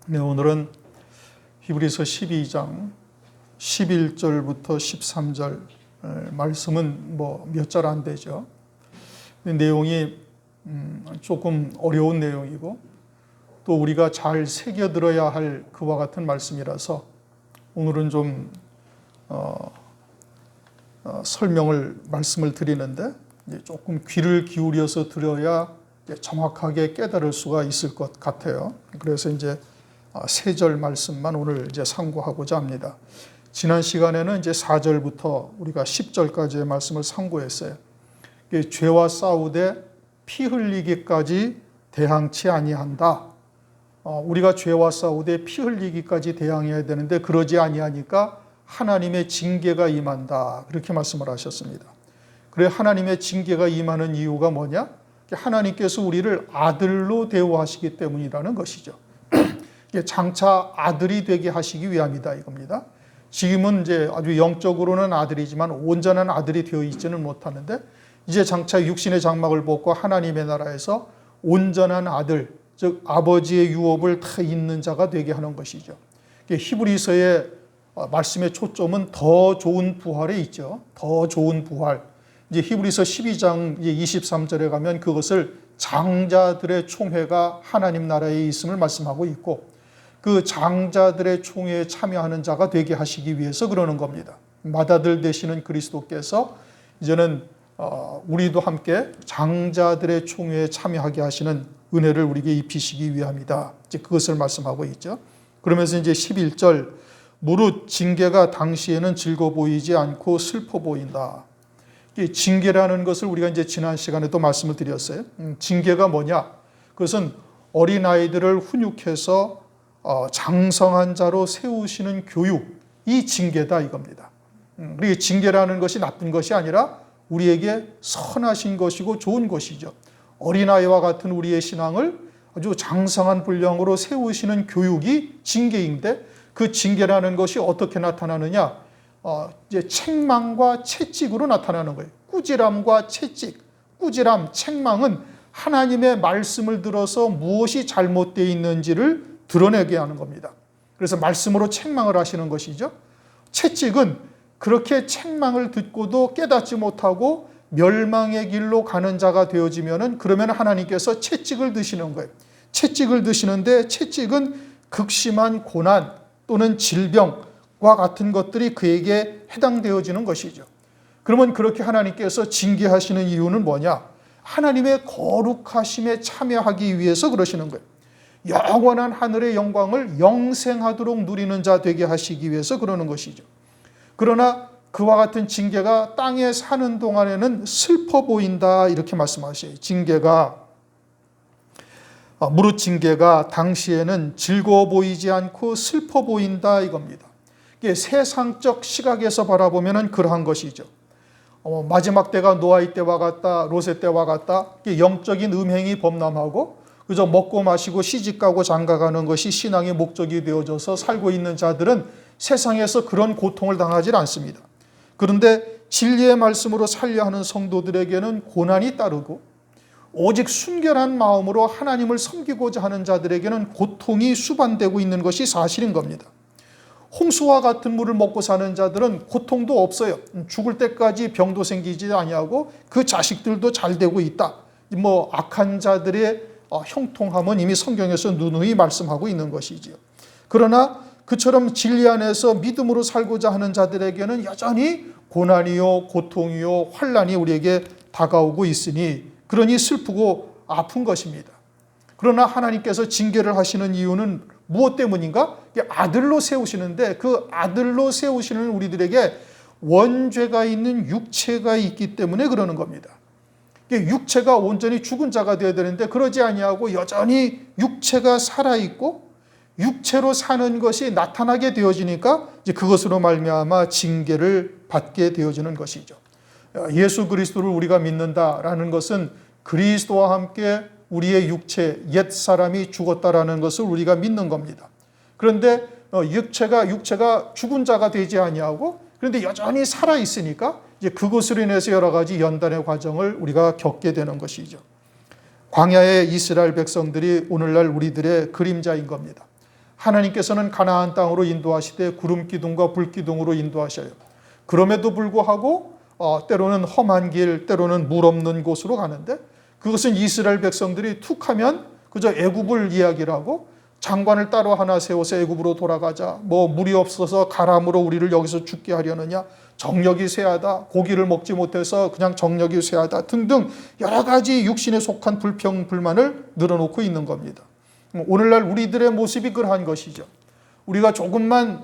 네, 오늘은 히브리서 12장 11절부터 13절 말씀은 몇 절 안 되죠. 내용이 조금 어려운 내용이고 또 우리가 잘 새겨들어야 할 그와 같은 말씀이라서 오늘은 좀 말씀을 드리는데 조금 귀를 기울여서 들어야 정확하게 깨달을 수가 있을 것 같아요. 그래서 이제 세 절 말씀만 오늘 상고하고자 합니다. 지난 시간에는 4절부터 우리가 10절까지의 말씀을 상고했어요. 죄와 싸우되 피 흘리기까지 대항치 아니한다. 우리가 죄와 싸우되 피 흘리기까지 대항해야 되는데 그러지 아니하니까 하나님의 징계가 임한다. 그렇게 말씀을 하셨습니다. 그래 하나님의 징계가 임하는 이유가 뭐냐? 하나님께서 우리를 아들로 대우하시기 때문이라는 것이죠. 장차 아들이 되게 하시기 위함이다 이겁니다. 지금은 아주 영적으로는 아들이지만 온전한 아들이 되어 있지는 못하는데 이제 장차 육신의 장막을 벗고 하나님의 나라에서 온전한 아들, 즉 아버지의 유업을 다 잇는 자가 되게 하는 것이죠. 히브리서의 말씀의 초점은 더 좋은 부활에 있죠. 더 좋은 부활. 이제 히브리서 12장 23절에 가면 그것을 장자들의 총회가 하나님 나라에 있음을 말씀하고 있고 그 장자들의 총회에 참여하는 자가 되게 하시기 위해서 그러는 겁니다. 맏아들 되시는 그리스도께서 이제는 우리도 함께 장자들의 총회에 참여하게 하시는 은혜를 우리에게 입히시기 위함이다. 이제 그것을 말씀하고 있죠. 그러면서 이제 11절 무릇 징계가 당시에는 즐거워 보이지 않고 슬퍼 보인다. 징계라는 것을 우리가 이제 지난 시간에도 말씀을 드렸어요. 징계가 뭐냐? 그것은 어린아이들을 훈육해서 장성한 자로 세우시는 교육, 이 징계다 이겁니다. 그리고 징계라는 것이 나쁜 것이 아니라 우리에게 선하신 것이고 좋은 것이죠. 어린아이와 같은 우리의 신앙을 아주 장성한 분량으로 세우시는 교육이 징계인데 그 징계라는 것이 어떻게 나타나느냐? 이제 책망과 채찍으로 나타나는 거예요. 꾸지람과 채찍, 꾸지람, 책망은 하나님의 말씀을 들어서 무엇이 잘못되어 있는지를 드러내게 하는 겁니다. 그래서 말씀으로 책망을 하시는 것이죠. 채찍은 그렇게 책망을 듣고도 깨닫지 못하고 멸망의 길로 가는 자가 되어지면은 그러면 하나님께서 채찍을 드시는 거예요. 채찍을 드시는데 채찍은 극심한 고난 또는 질병과 같은 것들이 그에게 해당되어지는 것이죠. 그러면 그렇게 하나님께서 징계하시는 이유는 뭐냐? 하나님의 거룩하심에 참여하기 위해서 그러시는 거예요. 영원한 하늘의 영광을 영생하도록 누리는 자 되게 하시기 위해서 그러는 것이죠. 그러나 그와 같은 징계가 땅에 사는 동안에는 슬퍼 보인다 이렇게 말씀하셔요. 무릇 징계가 당시에는 즐거워 보이지 않고 슬퍼 보인다 이겁니다. 세상적 시각에서 바라보면 그러한 것이죠. 마지막 때가 노아의 때와 같다, 롯의 때와 같다. 영적인 음행이 범람하고 그저 먹고 마시고 시집가고 장가가는 것이 신앙의 목적이 되어져서 살고 있는 자들은 세상에서 그런 고통을 당하지 않습니다. 그런데 진리의 말씀으로 살려 하는 성도들에게는 고난이 따르고 오직 순결한 마음으로 하나님을 섬기고자 하는 자들에게는 고통이 수반되고 있는 것이 사실인 겁니다. 홍수와 같은 물을 먹고 사는 자들은 고통도 없어요. 죽을 때까지 병도 생기지 아니하고 그 자식들도 잘 되고 있다. 악한 자들의 형통함은 이미 성경에서 누누이 말씀하고 있는 것이지요. 그러나 그처럼 진리 안에서 믿음으로 살고자 하는 자들에게는 여전히 고난이요 고통이요 환난이 우리에게 다가오고 있으니 그러니 슬프고 아픈 것입니다. 그러나 하나님께서 징계를 하시는 이유는 무엇 때문인가? 아들로 세우시는데 그 아들로 세우시는 우리들에게 원죄가 있는 육체가 있기 때문에 그러는 겁니다. 육체가 온전히 죽은 자가 되어야 되는데 그러지 아니하고 여전히 육체가 살아있고 육체로 사는 것이 나타나게 되어지니까 이제 그것으로 말미암아 징계를 받게 되어지는 것이죠. 예수 그리스도를 우리가 믿는다라는 것은 그리스도와 함께 우리의 육체, 옛 사람이 죽었다라는 것을 우리가 믿는 겁니다. 그런데 육체가 죽은 자가 되지 아니하고 그런데 여전히 살아있으니까 이제 그것으로 인해서 여러 가지 연단의 과정을 우리가 겪게 되는 것이죠. 광야의 이스라엘 백성들이 오늘날 우리들의 그림자인 겁니다. 하나님께서는 가나안 땅으로 인도하시되 구름 기둥과 불 기둥으로 인도하셔요. 그럼에도 불구하고 때로는 험한 길, 때로는 물 없는 곳으로 가는데 그것은 이스라엘 백성들이 툭하면 그저 애굽을 이야기를 하고 장관을 따로 하나 세워서 애굽으로 돌아가자. 뭐 물이 없어서 가람으로 우리를 여기서 죽게 하려느냐. 정력이 쇠하다. 고기를 먹지 못해서 그냥 정력이 쇠하다. 등등 여러 가지 육신에 속한 불평, 불만을 늘어놓고 있는 겁니다. 오늘날 우리들의 모습이 그러한 것이죠. 우리가 조금만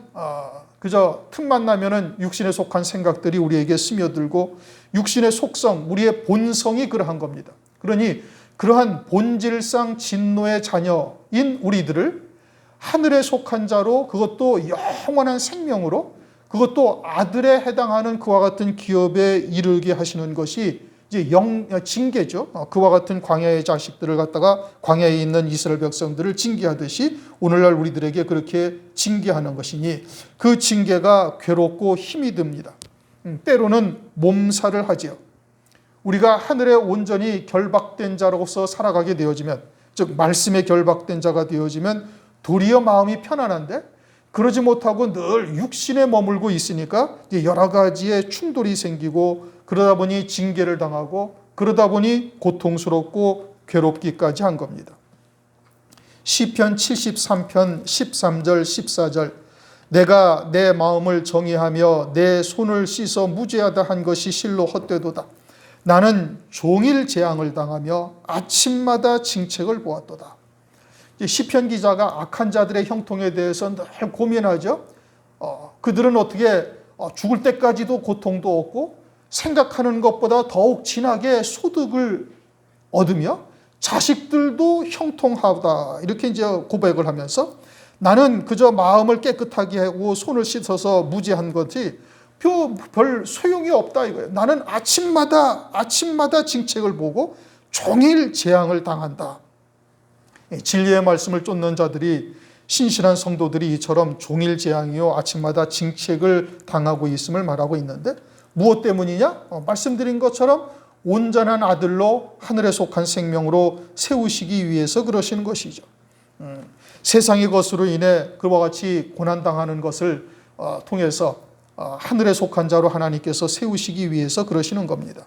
그저 틈만 나면은 육신에 속한 생각들이 우리에게 스며들고 육신의 속성, 우리의 본성이 그러한 겁니다. 그러니 그러한 본질상 진노의 자녀인 우리들을 하늘에 속한 자로 그것도 영원한 생명으로 그것도 아들에 해당하는 그와 같은 기업에 이르게 하시는 것이 이제 징계죠. 그와 같은 광야의 자식들을 갖다가 광야에 있는 이스라엘 백성들을 징계하듯이 오늘날 우리들에게 그렇게 징계하는 것이니 그 징계가 괴롭고 힘이 듭니다. 때로는 몸살을 하지요. 우리가 하늘에 온전히 결박된 자로서 살아가게 되어지면, 즉 말씀에 결박된 자가 되어지면 도리어 마음이 편안한데 그러지 못하고 늘 육신에 머물고 있으니까 여러 가지의 충돌이 생기고 그러다 보니 징계를 당하고 그러다 보니 고통스럽고 괴롭기까지 한 겁니다. 시편 73편 13절 14절 내가 내 마음을 정의하며 내 손을 씻어 무죄하다 한 것이 실로 헛되도다. 나는 종일 재앙을 당하며 아침마다 징책을 보았도다. 시편 기자가 악한 자들의 형통에 대해서 늘 고민하죠. 그들은 어떻게 죽을 때까지도 고통도 없고 생각하는 것보다 더욱 진하게 소득을 얻으며 자식들도 형통하다. 이렇게 이제 고백을 하면서 나는 그저 마음을 깨끗하게 하고 손을 씻어서 무죄한 것이 별 소용이 없다 이거예요. 나는 아침마다 징책을 보고 종일 재앙을 당한다. 진리의 말씀을 쫓는 자들이 신실한 성도들이 이처럼 종일 재앙이요 아침마다 징책을 당하고 있음을 말하고 있는데 무엇 때문이냐? 말씀드린 것처럼 온전한 아들로 하늘에 속한 생명으로 세우시기 위해서 그러시는 것이죠. 세상의 것으로 인해 그와 같이 고난당하는 것을 통해서 하늘에 속한 자로 하나님께서 세우시기 위해서 그러시는 겁니다.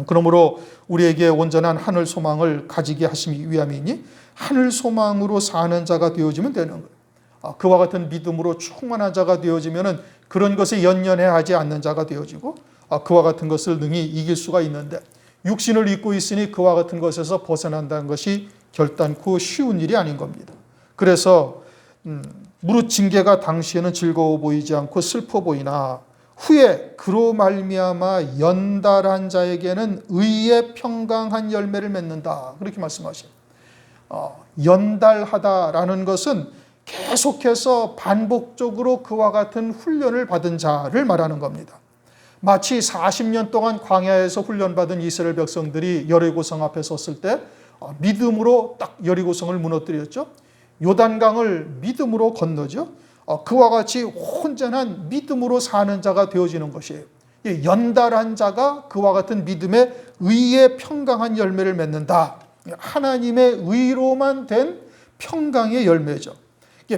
그러므로 우리에게 온전한 하늘 소망을 가지게 하시기 위함이니 하늘 소망으로 사는 자가 되어지면 되는 거예요. 그와 같은 믿음으로 충만한 자가 되어지면 그런 것에 연연해하지 않는 자가 되어지고 그와 같은 것을 능히 이길 수가 있는데 육신을 입고 있으니 그와 같은 것에서 벗어난다는 것이 결단코 쉬운 일이 아닌 겁니다. 그래서 무릇 징계가 당시에는 즐거워 보이지 않고 슬퍼 보이나 후에 그로 말미암아 연달한 자에게는 의의 평강한 열매를 맺는다. 그렇게 말씀하셔요. 연달하다라는 것은 계속해서 반복적으로 그와 같은 훈련을 받은 자를 말하는 겁니다. 마치 40년 동안 광야에서 훈련받은 이스라엘 백성들이 여리고성 앞에 섰을 때 믿음으로 딱 여리고성을 무너뜨렸죠. 요단강을 믿음으로 건너죠. 그와 같이 온전한 믿음으로 사는 자가 되어지는 것이에요. 연달한 자가 그와 같은 믿음의 의의 평강한 열매를 맺는다. 하나님의 의로만 된 평강의 열매죠.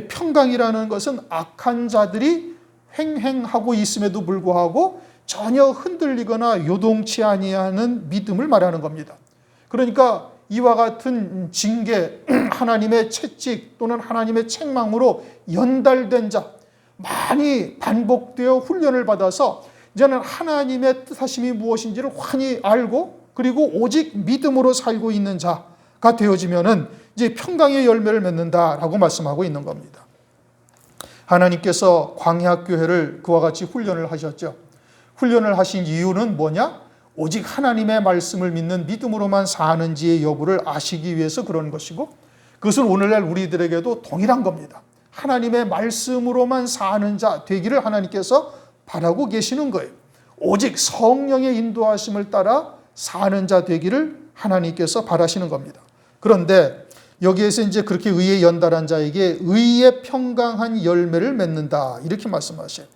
평강이라는 것은 악한 자들이 횡행하고 있음에도 불구하고 전혀 흔들리거나 요동치 아니하는 믿음을 말하는 겁니다. 그러니까 이와 같은 징계, 하나님의 채찍 또는 하나님의 책망으로 연달된 자, 많이 반복되어 훈련을 받아서 이제는 하나님의 뜻하심이 무엇인지를 환히 알고 그리고 오직 믿음으로 살고 있는 자가 되어지면은 이제 평강의 열매를 맺는다라고 말씀하고 있는 겁니다. 하나님께서 광야교회를 그와 같이 훈련을 하셨죠. 훈련을 하신 이유는 뭐냐? 오직 하나님의 말씀을 믿는 믿음으로만 사는지의 여부를 아시기 위해서 그런 것이고 그것은 오늘날 우리들에게도 동일한 겁니다. 하나님의 말씀으로만 사는 자 되기를 하나님께서 바라고 계시는 거예요. 오직 성령의 인도하심을 따라 사는 자 되기를 하나님께서 바라시는 겁니다. 그런데 여기에서 이제 그렇게 의에 연달한 자에게 의의 평강한 열매를 맺는다 이렇게 말씀하셔요.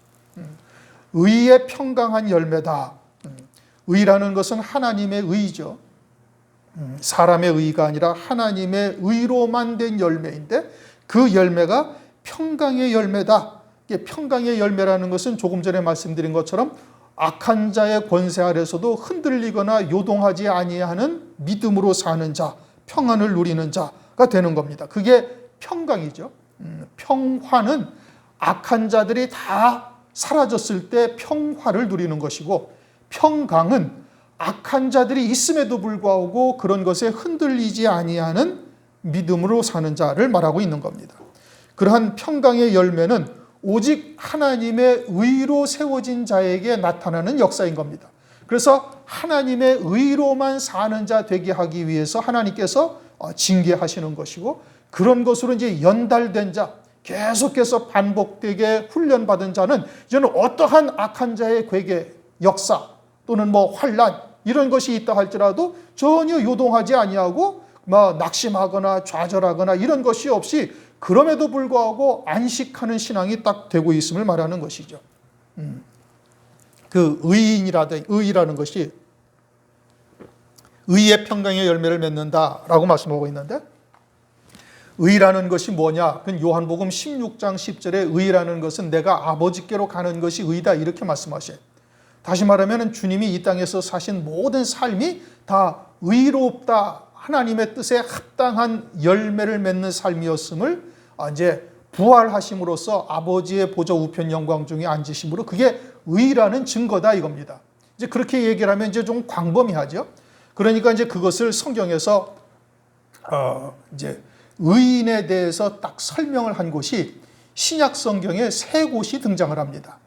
의의 평강한 열매다. 의라는 것은 하나님의 의죠. 사람의 의가 아니라 하나님의 의로만 된 열매인데 그 열매가 평강의 열매다. 평강의 열매라는 것은 조금 전에 말씀드린 것처럼 악한 자의 권세 아래서도 흔들리거나 요동하지 아니하는 믿음으로 사는 자, 평안을 누리는 자가 되는 겁니다. 그게 평강이죠. 평화는 악한 자들이 다 사라졌을 때 평화를 누리는 것이고, 평강은 악한 자들이 있음에도 불구하고 그런 것에 흔들리지 아니하는 믿음으로 사는 자를 말하고 있는 겁니다. 그러한 평강의 열매는 오직 하나님의 의로 세워진 자에게 나타나는 역사인 겁니다. 그래서 하나님의 의로만 사는 자 되게 하기 위해서 하나님께서 징계하시는 것이고, 그런 것으로 이제 연달된 자, 계속해서 반복되게 훈련받은 자는 이제는 어떠한 악한 자의 괴계, 역사 또는 환란 이런 것이 있다 할지라도 전혀 요동하지 아니하고 낙심하거나 좌절하거나 이런 것이 없이, 그럼에도 불구하고 안식하는 신앙이 딱 되고 있음을 말하는 것이죠. 그 의라는 것이 의의 평강의 열매를 맺는다라고 말씀하고 있는데, 의라는 것이 뭐냐? 요한복음 16장 10절에 의라는 것은 내가 아버지께로 가는 것이 의다 이렇게 말씀하셔요. 다시 말하면 주님이 이 땅에서 사신 모든 삶이 다 의롭다, 하나님의 뜻에 합당한 열매를 맺는 삶이었음을 이제 부활하심으로써 아버지의 보좌 우편 영광 중에 앉으심으로 그게 의라는 증거다 이겁니다. 이제 그렇게 얘기를 하면 이제 좀 광범위하죠. 그러니까 이제 그것을 성경에서 이제 의인에 대해서 딱 설명을 한 곳이 신약 성경에 세 곳이 등장을 합니다.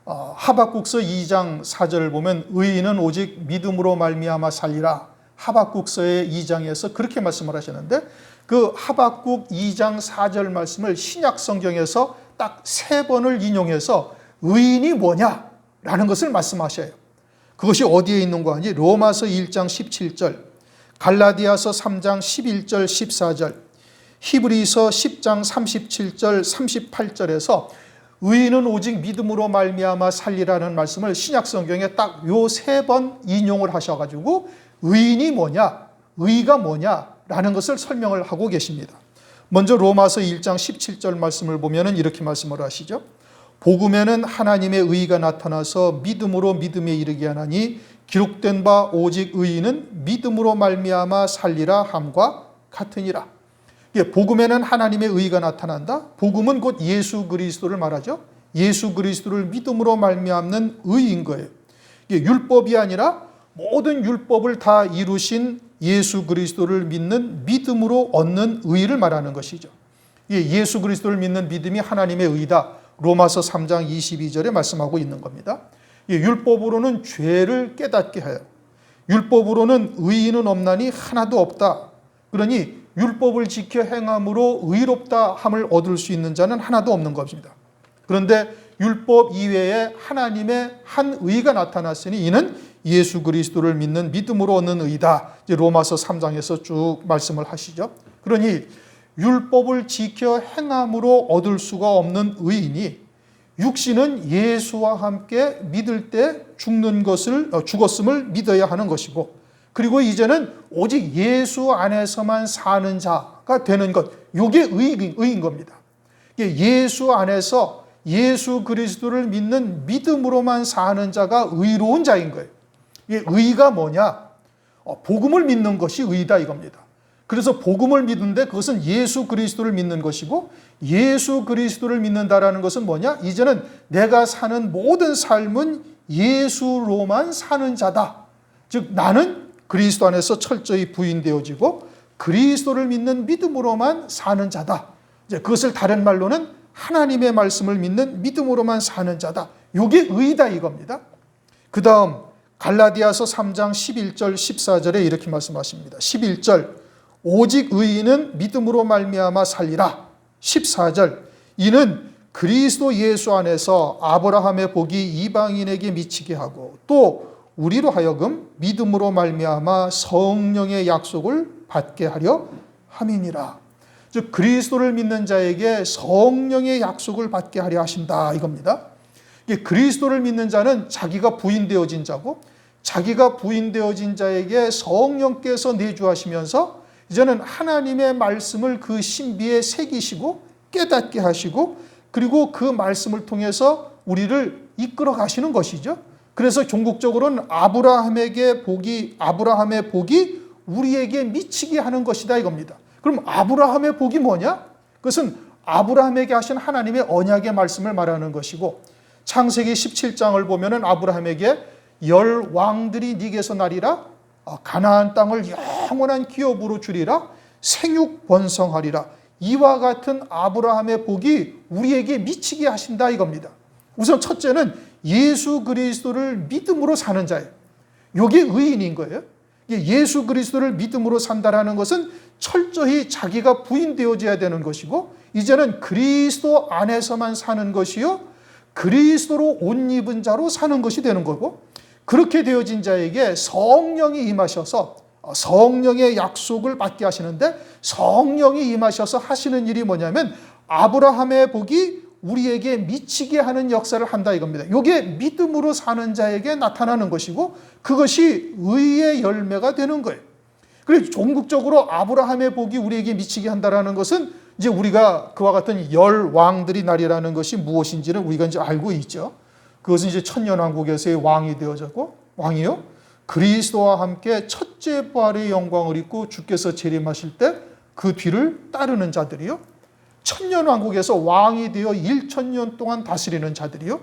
하박국서 2장 4절을 보면 의인은 오직 믿음으로 말미암아 살리라. 하박국서의 2장에서 그렇게 말씀을 하셨는데, 그 하박국 2장 4절 말씀을 신약 성경에서 딱 3번을 인용해서 의인이 뭐냐라는 것을 말씀하셔요. 그것이 어디에 있는 거 아니? 로마서 1장 17절, 갈라디아서 3장 11절 14절, 히브리서 10장 37절 38절에서 의인은 오직 믿음으로 말미암아 살리라는 말씀을 신약 성경에 딱 요 3번 인용을 하셔가지고 의인이 뭐냐, 의가 뭐냐라는 것을 설명을 하고 계십니다. 먼저 로마서 1장 17절 말씀을 보면 이렇게 말씀을 하시죠. 복음에는 하나님의 의가 나타나서 믿음으로 믿음에 이르게 하나니 기록된 바 오직 의인은 믿음으로 말미암아 살리라 함과 같으니라. 복음에는 하나님의 의가 나타난다. 복음은 곧 예수 그리스도를 말하죠. 예수 그리스도를 믿음으로 말미암는 의인 거예요. 율법이 아니라 모든 율법을 다 이루신 예수 그리스도를 믿는 믿음으로 얻는 의를 말하는 것이죠. 예수 그리스도를 믿는 믿음이 하나님의 의다. 로마서 3장 22절에 말씀하고 있는 겁니다. 율법으로는 죄를 깨닫게 해요. 율법으로는 의인은 없나니 하나도 없다. 그러니 율법을 지켜 행함으로 의롭다 함을 얻을 수 있는 자는 하나도 없는 것입니다. 그런데 율법 이외에 하나님의 한 의가 나타났으니 이는 예수 그리스도를 믿는 믿음으로 얻는 의다. 이제 로마서 3장에서 쭉 말씀을 하시죠. 그러니 율법을 지켜 행함으로 얻을 수가 없는 의인이 육신은 예수와 함께 믿을 때 죽었음을 믿어야 하는 것이고, 그리고 이제는 오직 예수 안에서만 사는 자가 되는 것, 이게 의인 겁니다. 예수 안에서 예수 그리스도를 믿는 믿음으로만 사는 자가 의로운 자인 거예요. 의가 뭐냐? 복음을 믿는 것이 의다 이겁니다. 그래서 복음을 믿는데 그것은 예수 그리스도를 믿는 것이고, 예수 그리스도를 믿는다라는 것은 뭐냐? 이제는 내가 사는 모든 삶은 예수로만 사는 자다. 즉 나는 그리스도 안에서 철저히 부인되어지고 그리스도를 믿는 믿음으로만 사는 자다. 이제 그것을 다른 말로는 하나님의 말씀을 믿는 믿음으로만 사는 자다. 이게 의다 이겁니다. 그 다음 갈라디아서 3장 11절 14절에 이렇게 말씀하십니다. 11절 오직 의인은 믿음으로 말미암아 살리라. 14절 이는 그리스도 예수 안에서 아브라함의 복이 이방인에게 미치게 하고 또 우리로 하여금 믿음으로 말미암아 성령의 약속을 받게 하려 함이니라. 즉 그리스도를 믿는 자에게 성령의 약속을 받게 하려 하신다 이겁니다. 그리스도를 믿는 자는 자기가 부인되어진 자고, 자기가 부인되어진 자에게 성령께서 내주하시면서 이제는 하나님의 말씀을 그 신비에 새기시고 깨닫게 하시고 그리고 그 말씀을 통해서 우리를 이끌어 가시는 것이죠. 그래서 종국적으로는 아브라함의 복이 우리에게 미치게 하는 것이다 이겁니다. 그럼 아브라함의 복이 뭐냐? 그것은 아브라함에게 하신 하나님의 언약의 말씀을 말하는 것이고 창세기 17장을 보면은 아브라함에게 10 왕들이 네게서 나리라, 가나안 땅을 영원한 기업으로 주리라, 생육 번성하리라. 이와 같은 아브라함의 복이 우리에게 미치게 하신다 이겁니다. 우선 첫째는 예수 그리스도를 믿음으로 사는 자예요. 이게 의인인 거예요. 예수 그리스도를 믿음으로 산다라는 것은 철저히 자기가 부인되어져야 되는 것이고 이제는 그리스도 안에서만 사는 것이요 그리스도로 옷 입은 자로 사는 것이 되는 거고 그렇게 되어진 자에게 성령이 임하셔서 성령의 약속을 받게 하시는데 성령이 임하셔서 하시는 일이 뭐냐면 아브라함의 복이 우리에게 미치게 하는 역사를 한다 이겁니다. 이게 믿음으로 사는 자에게 나타나는 것이고 그것이 의의 열매가 되는 거예요. 그래서 종국적으로 아브라함의 복이 우리에게 미치게 한다는 것은 이제 우리가 그와 같은 10 왕들이 나리라는 것이 무엇인지를 우리가 이제 알고 있죠. 그것은 이제 천년왕국에서의 왕이 되어졌고 왕이요 그리스도와 함께 첫째 부활의 영광을 입고 주께서 재림하실 때 그 뒤를 따르는 자들이요 천년왕국에서 왕이 되어 1000년 동안 다스리는 자들이요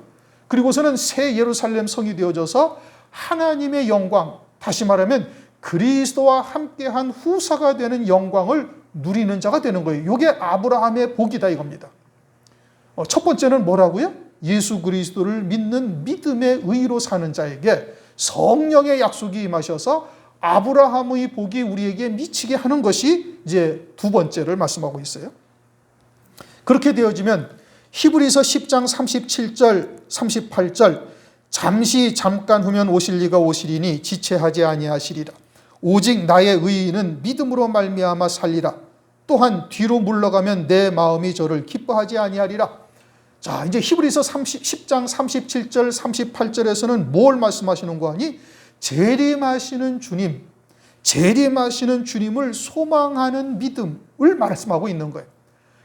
그리고서는 새 예루살렘 성이 되어져서 하나님의 영광, 다시 말하면 그리스도와 함께한 후사가 되는 영광을 누리는 자가 되는 거예요. 이게 아브라함의 복이다 이겁니다. 첫 번째는 뭐라고요? 예수 그리스도를 믿는 믿음의 의로 사는 자에게 성령의 약속이 임하셔서 아브라함의 복이 우리에게 미치게 하는 것이 이제 두 번째를 말씀하고 있어요. 그렇게 되어지면 히브리서 10장 37절 38절 잠깐 후면 오실 이가 오시리니 지체하지 아니하시리라. 오직 나의 의인은 믿음으로 말미암아 살리라. 또한 뒤로 물러가면 내 마음이 저를 기뻐하지 아니하리라. 자, 이제 히브리서 10장 37절 38절에서는 뭘 말씀하시는 거 아니? 재림하시는 주님을 소망하는 믿음을 말씀하고 있는 거예요.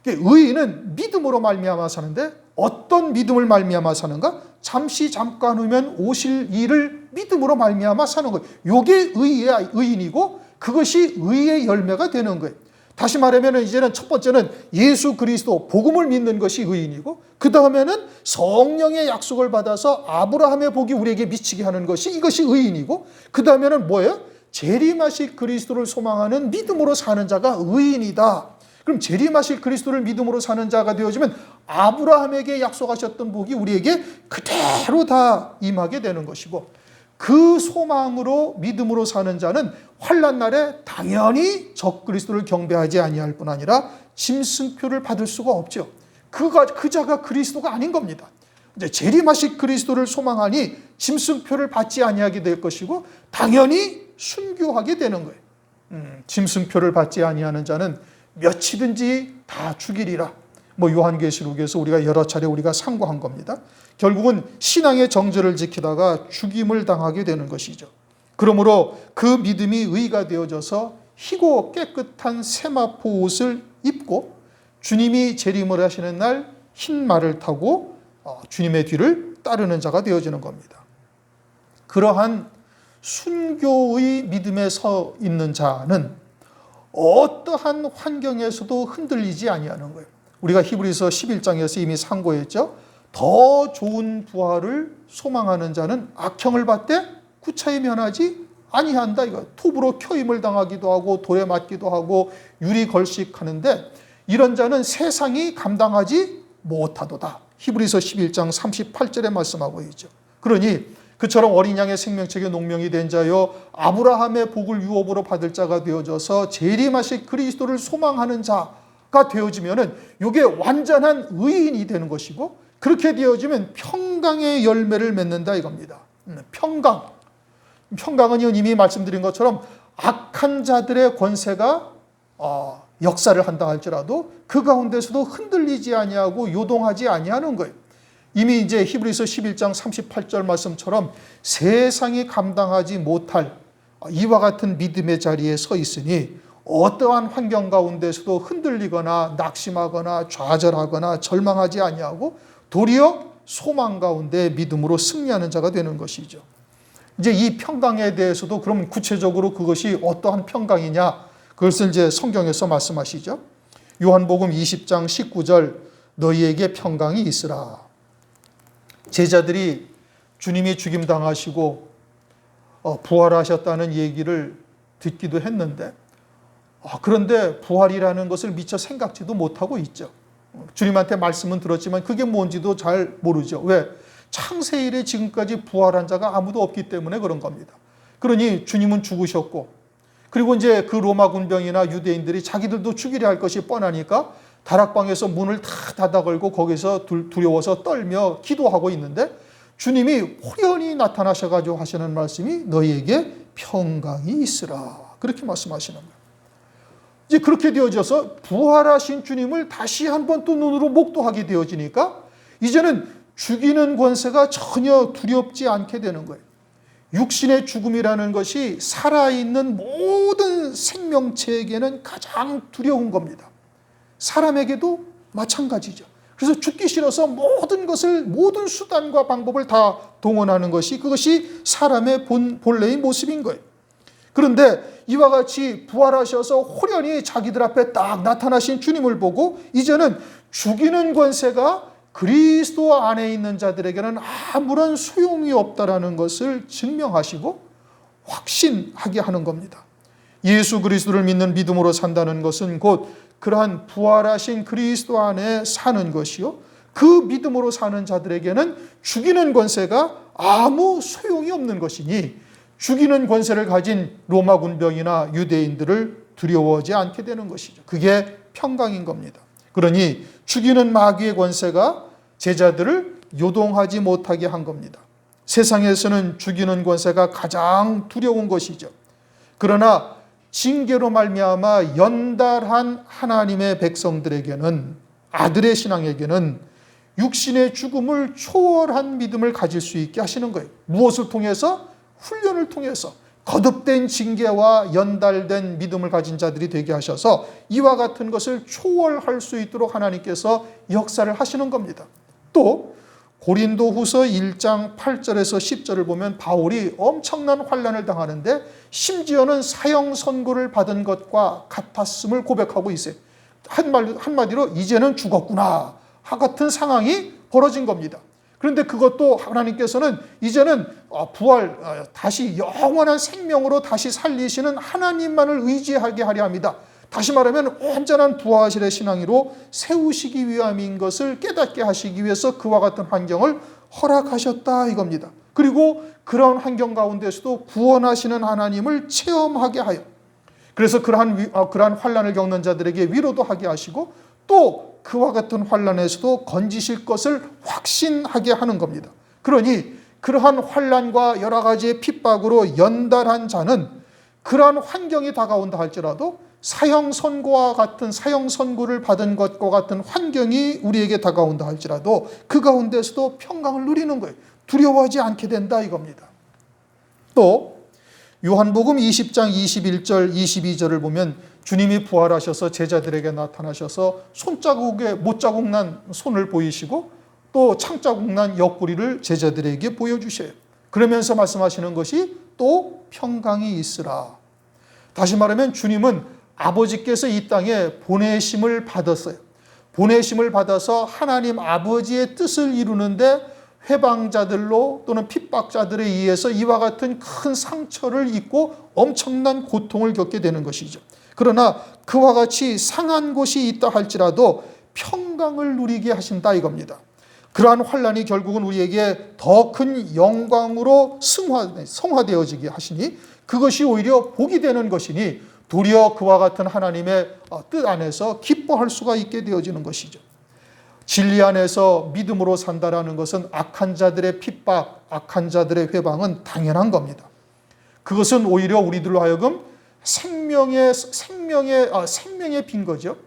의인은 믿음으로 말미암아 사는데 어떤 믿음을 말미암아 사는가? 잠깐 후면 오실 이를 믿음으로 말미암아 사는 거예요. 이게 의인이고 그것이 의의 열매가 되는 거예요. 다시 말하면 이제는 첫 번째는 예수 그리스도 복음을 믿는 것이 의인이고 그 다음에는 성령의 약속을 받아서 아브라함의 복이 우리에게 미치게 하는 것이 이것이 의인이고 그 다음에는 뭐예요? 재림하실 그리스도를 소망하는 믿음으로 사는 자가 의인이다. 그럼 재림하실 그리스도를 믿음으로 사는 자가 되어지면 아브라함에게 약속하셨던 복이 우리에게 그대로 다 임하게 되는 것이고 그 소망으로 믿음으로 사는 자는 환난 날에 당연히 적그리스도를 경배하지 아니할 뿐 아니라 짐승표를 받을 수가 없죠. 그 자가 그리스도가 아닌 겁니다. 이제 재림하실 그리스도를 소망하니 짐승표를 받지 아니하게 될 것이고 당연히 순교하게 되는 거예요. 짐승표를 받지 아니하는 자는 몇이든지 다 죽이리라. 요한계시록에서 우리가 여러 차례 우리가 상고한 겁니다. 결국은 신앙의 정절을 지키다가 죽임을 당하게 되는 것이죠. 그러므로 그 믿음이 의가 되어져서 희고 깨끗한 세마포 옷을 입고 주님이 재림을 하시는 날 흰 말을 타고 주님의 뒤를 따르는 자가 되어지는 겁니다. 그러한 순교의 믿음에 서 있는 자는 어떠한 환경에서도 흔들리지 아니하는 거예요. 우리가 히브리서 11장에서 이미 상고했죠. 더 좋은 부활을 소망하는 자는 악형을 받되 구차히 면하지 아니한다. 이거 톱으로 켜임을 당하기도 하고 돌에 맞기도 하고 유리 걸식하는데 이런 자는 세상이 감당하지 못하도다. 히브리서 11장 38절에 말씀하고 있죠. 그러니 그처럼 어린 양의 생명책에 농명이 된 자여 아브라함의 복을 유업으로 받을 자가 되어져서 재림하실 그리스도를 소망하는 자가 되어지면은 이게 완전한 의인이 되는 것이고 그렇게 되어지면 평강의 열매를 맺는다 이겁니다. 평강은 이미 말씀드린 것처럼 악한 자들의 권세가 역사를 한다 할지라도 그 가운데서도 흔들리지 아니하고 요동하지 아니하는 거예요. 이미 이제 히브리서 11장 38절 말씀처럼 세상이 감당하지 못할 이와 같은 믿음의 자리에 서 있으니 어떠한 환경 가운데서도 흔들리거나 낙심하거나 좌절하거나 절망하지 아니하고 도리어 소망 가운데 믿음으로 승리하는 자가 되는 것이죠. 이제 이 평강에 대해서도 그럼 구체적으로 그것이 어떠한 평강이냐, 그것을 이제 성경에서 말씀하시죠. 요한복음 20장 19절, 너희에게 평강이 있으라. 제자들이 주님이 죽임당하시고 부활하셨다는 얘기를 듣기도 했는데, 그런데 부활이라는 것을 미처 생각지도 못하고 있죠. 주님한테 말씀은 들었지만 그게 뭔지도 잘 모르죠. 왜? 창세 이래 지금까지 부활한 자가 아무도 없기 때문에 그런 겁니다. 그러니 주님은 죽으셨고, 그리고 이제 그 로마 군병이나 유대인들이 자기들도 죽이려 할 것이 뻔하니까 다락방에서 문을 다 닫아 걸고 거기서 두려워서 떨며 기도하고 있는데, 주님이 호련히 나타나셔가지고 하시는 말씀이 너희에게 평강이 있으라, 그렇게 말씀하시는 거예요. 이제 그렇게 되어져서 부활하신 주님을 다시 한번 또 눈으로 목도하게 되어지니까 이제는 죽이는 권세가 전혀 두렵지 않게 되는 거예요. 육신의 죽음이라는 것이 살아있는 모든 생명체에게는 가장 두려운 겁니다. 사람에게도 마찬가지죠. 그래서 죽기 싫어서 모든 수단과 방법을 다 동원하는 것이, 그것이 사람의 본래의 모습인 거예요. 그런데 이와 같이 부활하셔서 호련히 자기들 앞에 딱 나타나신 주님을 보고 이제는 죽이는 권세가 그리스도 안에 있는 자들에게는 아무런 소용이 없다라는 것을 증명하시고 확신하게 하는 겁니다. 예수 그리스도를 믿는 믿음으로 산다는 것은 곧 그러한 부활하신 그리스도 안에 사는 것이요, 그 믿음으로 사는 자들에게는 죽이는 권세가 아무 소용이 없는 것이니 죽이는 권세를 가진 로마 군병이나 유대인들을 두려워하지 않게 되는 것이죠. 그게 평강인 겁니다. 그러니 죽이는 마귀의 권세가 제자들을 요동하지 못하게 한 겁니다. 세상에서는 죽이는 권세가 가장 두려운 것이죠. 그러나 징계로 말미암아 연달한 하나님의 백성들에게는, 아들의 신앙에게는 육신의 죽음을 초월한 믿음을 가질 수 있게 하시는 거예요. 무엇을 통해서? 훈련을 통해서 거듭된 징계와 연달된 믿음을 가진 자들이 되게 하셔서 이와 같은 것을 초월할 수 있도록 하나님께서 역사를 하시는 겁니다. 또 고린도후서 1장 8절에서 10절을 보면 바울이 엄청난 환난을 당하는데 심지어는 사형 선고를 받은 것과 같았음을 고백하고 있어요. 한마디로 이제는 죽었구나 같은 상황이 벌어진 겁니다. 그런데 그것도 하나님께서는 이제는 부활, 다시 영원한 생명으로 다시 살리시는 하나님만을 의지하게 하려 합니다. 다시 말하면 온전한 부활의 신앙으로 세우시기 위함인 것을 깨닫게 하시기 위해서 그와 같은 환경을 허락하셨다 이겁니다. 그리고 그런 환경 가운데서도 구원하시는 하나님을 체험하게 하여, 그래서 그러한 환난을 겪는 자들에게 위로도 하게 하시고 또 그와 같은 환난에서도 건지실 것을 확신하게 하는 겁니다. 그러니 그러한 환난과 여러 가지의 핍박으로 연달한 자는 그러한 환경이 다가온다 할지라도 사형 선고와 같은 사형 선고를 받은 것과 같은 환경이 우리에게 다가온다 할지라도 그 가운데서도 평강을 누리는 거예요. 두려워하지 않게 된다 이겁니다. 또 요한복음 20장 21절 22절을 보면 주님이 부활하셔서 제자들에게 나타나셔서 못자국 난 손을 보이시고 또 창자국 난 옆구리를 제자들에게 보여주셔요. 그러면서 말씀하시는 것이 또 평강이 있으라. 다시 말하면 주님은 아버지께서 이 땅에 보내심을 받았어요. 보내심을 받아서 하나님 아버지의 뜻을 이루는데 회방자들로 또는 핍박자들에 의해서 이와 같은 큰 상처를 입고 엄청난 고통을 겪게 되는 것이죠. 그러나 그와 같이 상한 곳이 있다 할지라도 평강을 누리게 하신다 이겁니다. 그러한 환난이 결국은 우리에게 더 큰 영광으로 성화되어지게 하시니 그것이 오히려 복이 되는 것이니 도리어 그와 같은 하나님의 뜻 안에서 기뻐할 수가 있게 되어지는 것이죠. 진리 안에서 믿음으로 산다라는 것은 악한 자들의 핍박, 악한 자들의 회방은 당연한 겁니다. 그것은 오히려 우리들로 하여금 생명의 빈 거죠.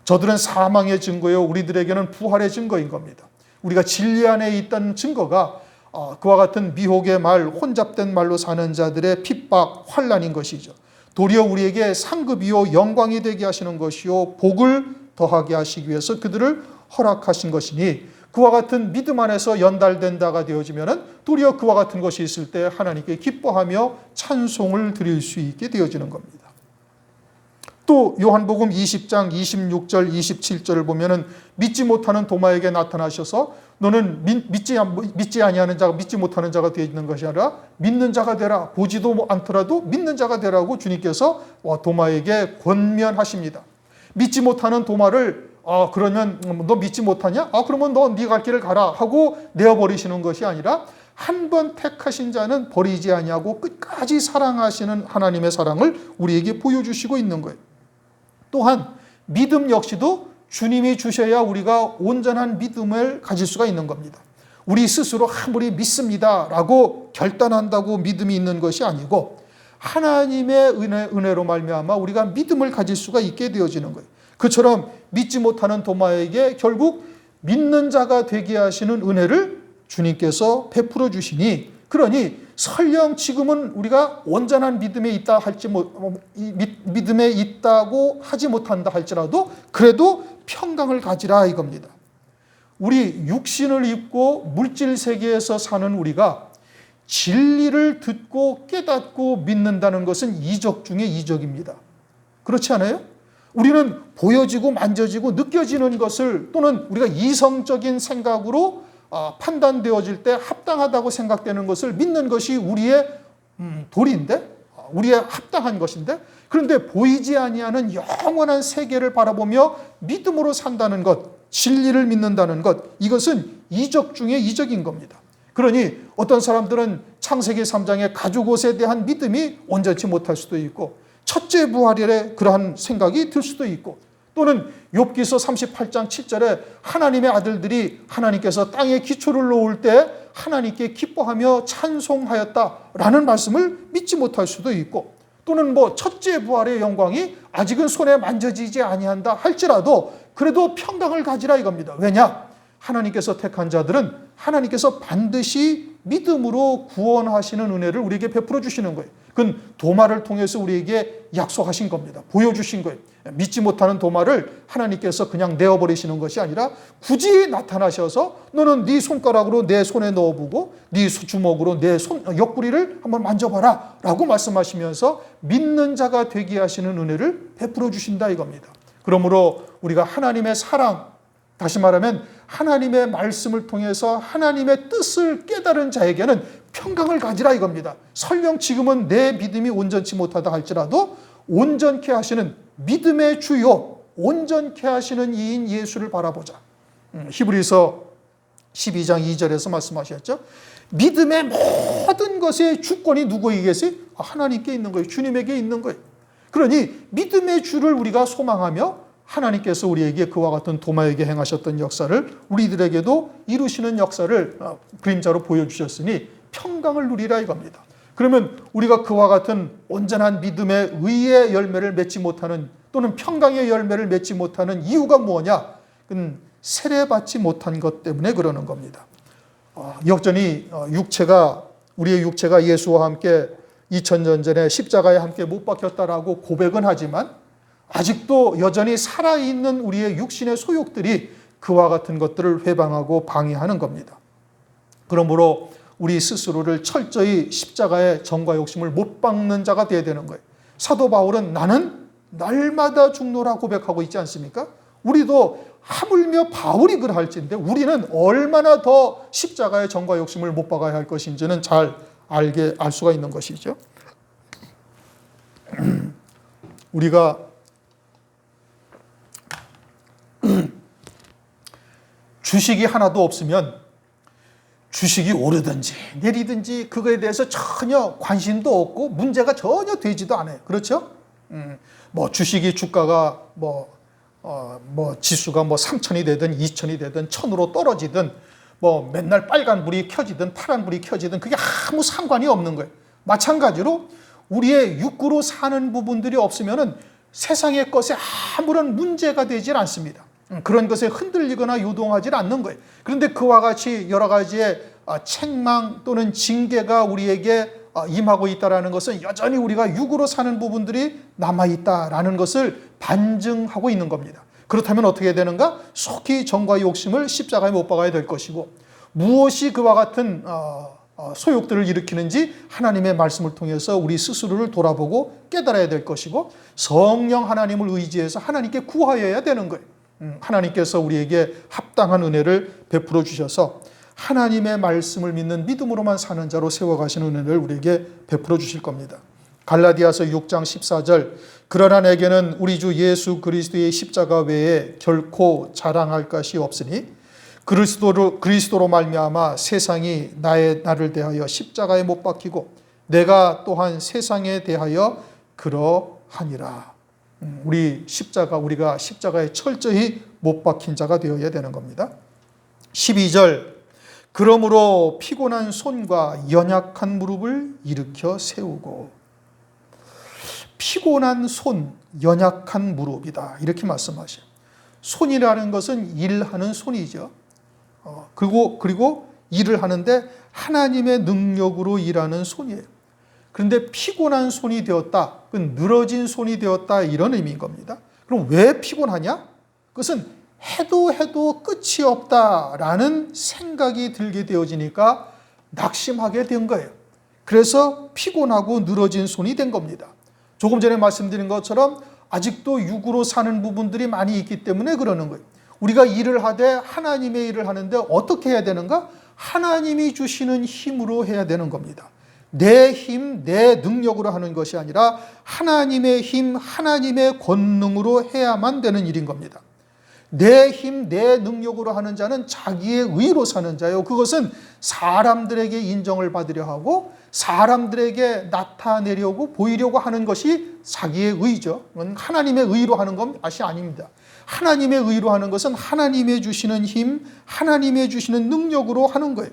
저들은 사망의 증거요, 우리들에게는 부활의 증거인 겁니다. 우리가 진리 안에 있다는 증거가 그와 같은 미혹의 말, 혼잡된 말로 사는 자들의 핍박, 환난인 것이죠. 도리어 우리에게 상급이요 영광이 되게 하시는 것이요 복을 더하게 하시기 위해서 그들을 허락하신 것이니 그와 같은 믿음 안에서 연달된 자가 되어지면 도리어 그와 같은 것이 있을 때 하나님께 기뻐하며 찬송을 드릴 수 있게 되어지는 겁니다. 또 요한복음 20장 26절 27절을 보면은 믿지 못하는 도마에게 나타나셔서 너는 믿지 아니하는 자가 믿지 못하는 자가 되어 있는 것이 아니라 믿는 자가 되라. 보지도 않더라도 믿는 자가 되라고 주님께서 도마에게 권면하십니다. 믿지 못하는 도마를 그러면 너 믿지 못하냐? 그러면 너 네 갈 길을 가라 하고 내어버리시는 것이 아니라 한 번 택하신 자는 버리지 아니하고 끝까지 사랑하시는 하나님의 사랑을 우리에게 보여주시고 있는 거예요. 또한 믿음 역시도 주님이 주셔야 우리가 온전한 믿음을 가질 수가 있는 겁니다. 우리 스스로 아무리 믿습니다라고 결단한다고 믿음이 있는 것이 아니고 하나님의 은혜로 말미암아 우리가 믿음을 가질 수가 있게 되어지는 거예요. 그처럼 믿지 못하는 도마에게 결국 믿는 자가 되게 하시는 은혜를 주님께서 베풀어 주시니 그러니 설령 지금은 우리가 온전한 믿음에 있다 믿음에 있다고 하지 못한다 할지라도 그래도 평강을 가지라 이겁니다. 우리 육신을 입고 물질 세계에서 사는 우리가 진리를 듣고 깨닫고 믿는다는 것은 이적 중에 이적입니다. 그렇지 않아요? 우리는 보여지고 만져지고 느껴지는 것을 또는 우리가 이성적인 생각으로 판단되어질 때 합당하다고 생각되는 것을 믿는 것이 우리의 도리인데 우리의 합당한 것인데 그런데 보이지 아니하는 영원한 세계를 바라보며 믿음으로 산다는 것, 진리를 믿는다는 것 이것은 이적 중에 이적인 겁니다. 그러니 어떤 사람들은 창세기 3장의 가죽옷에 대한 믿음이 온전치 못할 수도 있고 첫째 부활의 그러한 생각이 들 수도 있고 또는 욥기서 38장 7절에 하나님의 아들들이 하나님께서 땅에 기초를 놓을 때 하나님께 기뻐하며 찬송하였다라는 말씀을 믿지 못할 수도 있고 또는 첫째 부활의 영광이 아직은 손에 만져지지 아니한다 할지라도 그래도 평강을 가지라 이겁니다. 왜냐? 하나님께서 택한 자들은 하나님께서 반드시 믿음으로 구원하시는 은혜를 우리에게 베풀어 주시는 거예요. 그건 도마를 통해서 우리에게 약속하신 겁니다. 보여주신 거예요. 믿지 못하는 도마를 하나님께서 그냥 내어버리시는 것이 아니라 굳이 나타나셔서 너는 네 손가락으로 내 손에 넣어보고 네 주먹으로 내 옆구리를 한번 만져봐라 라고 말씀하시면서 믿는 자가 되게 하시는 은혜를 베풀어 주신다 이겁니다. 그러므로 우리가 하나님의 사랑, 다시 말하면 하나님의 말씀을 통해서 하나님의 뜻을 깨달은 자에게는 평강을 가지라 이겁니다. 설령 지금은 내 믿음이 온전치 못하다 할지라도 온전케 하시는 믿음의 주요, 온전케 하시는 이인 예수를 바라보자. 히브리서 12장 2절에서 말씀하셨죠. 믿음의 모든 것의 주권이 누구에게 계세요? 하나님께 있는 거예요. 주님에게 있는 거예요. 그러니 믿음의 주를 우리가 소망하며 하나님께서 우리에게 그와 같은 도마에게 행하셨던 역사를 우리들에게도 이루시는 역사를 그림자로 보여주셨으니 평강을 누리라 이겁니다. 그러면 우리가 그와 같은 온전한 믿음의 의의 열매를 맺지 못하는 또는 평강의 열매를 맺지 못하는 이유가 뭐냐? 그건 세례받지 못한 것 때문에 그러는 겁니다. 여전히 우리의 육체가 예수와 함께 2000년 전에 십자가에 함께 못 박혔다라고 고백은 하지만 아직도 여전히 살아있는 우리의 육신의 소욕들이 그와 같은 것들을 회방하고 방해하는 겁니다. 그러므로 우리 스스로를 철저히 십자가의 정과 욕심을 못 박는 자가 되어야 되는 거예요. 사도 바울은 나는 날마다 죽노라 고백하고 있지 않습니까? 우리도 하물며 바울이 그러할진데 우리는 얼마나 더 십자가의 정과 욕심을 못 박아야 할 것인지는 잘 알 수가 있는 것이죠. 우리가 주식이 하나도 없으면 주식이 오르든지 내리든지 그거에 대해서 전혀 관심도 없고 문제가 전혀 되지도 않아요. 그렇죠? 주식이 주가가 지수가 3,000이 되든 2,000이 되든 1,000으로 떨어지든 맨날 빨간불이 켜지든 파란불이 켜지든 그게 아무 상관이 없는 거예요. 마찬가지로 우리의 육구로 사는 부분들이 없으면은 세상의 것에 아무런 문제가 되질 않습니다. 그런 것에 흔들리거나 요동하지 않는 거예요. 그런데 그와 같이 여러 가지의 책망 또는 징계가 우리에게 임하고 있다라는 것은 여전히 우리가 육으로 사는 부분들이 남아있다라는 것을 반증하고 있는 겁니다. 그렇다면 어떻게 되는가? 속히 정과 욕심을 십자가에 못 박아야 될 것이고, 무엇이 그와 같은 소욕들을 일으키는지 하나님의 말씀을 통해서 우리 스스로를 돌아보고 깨달아야 될 것이고, 성령 하나님을 의지해서 하나님께 구하여야 되는 거예요. 하나님께서 우리에게 합당한 은혜를 베풀어 주셔서 하나님의 말씀을 믿는 믿음으로만 사는 자로 세워가시는 은혜를 우리에게 베풀어 주실 겁니다. 갈라디아서 6장 14절, 그러나 내게는 우리 주 예수 그리스도의 십자가 외에 결코 자랑할 것이 없으니 그리스도로 말미암아 세상이 나를 대하여 십자가에 못 박히고 내가 또한 세상에 대하여 그러하니라. 우리가 십자가에 철저히 못 박힌 자가 되어야 되는 겁니다. 12절, 그러므로 피곤한 손과 연약한 무릎을 일으켜 세우고. 피곤한 손, 연약한 무릎이다, 이렇게 말씀하셔요. 손이라는 것은 일하는 손이죠. 그리고 일을 하는데 하나님의 능력으로 일하는 손이에요. 그런데 피곤한 손이 되었다, 늘어진 손이 되었다, 이런 의미인 겁니다. 그럼 왜 피곤하냐? 그것은 해도 끝이 없다라는 생각이 들게 되어지니까 낙심하게 된 거예요. 그래서 피곤하고 늘어진 손이 된 겁니다. 조금 전에 말씀드린 것처럼 아직도 육으로 사는 부분들이 많이 있기 때문에 그러는 거예요. 우리가 일을 하되 하나님의 일을 하는데 어떻게 해야 되는가? 하나님이 주시는 힘으로 해야 되는 겁니다. 내 힘, 내 능력으로 하는 것이 아니라 하나님의 힘, 하나님의 권능으로 해야만 되는 일인 겁니다. 내 힘, 내 능력으로 하는 자는 자기의 의로 사는 자요. 그것은 사람들에게 인정을 받으려 하고 사람들에게 나타내려고 보이려고 하는 것이 자기의 의죠. 하나님의 의로 하는 것이 아닙니다. 하나님의 의로 하는 것은 하나님의 주시는 힘, 하나님의 주시는 능력으로 하는 거예요.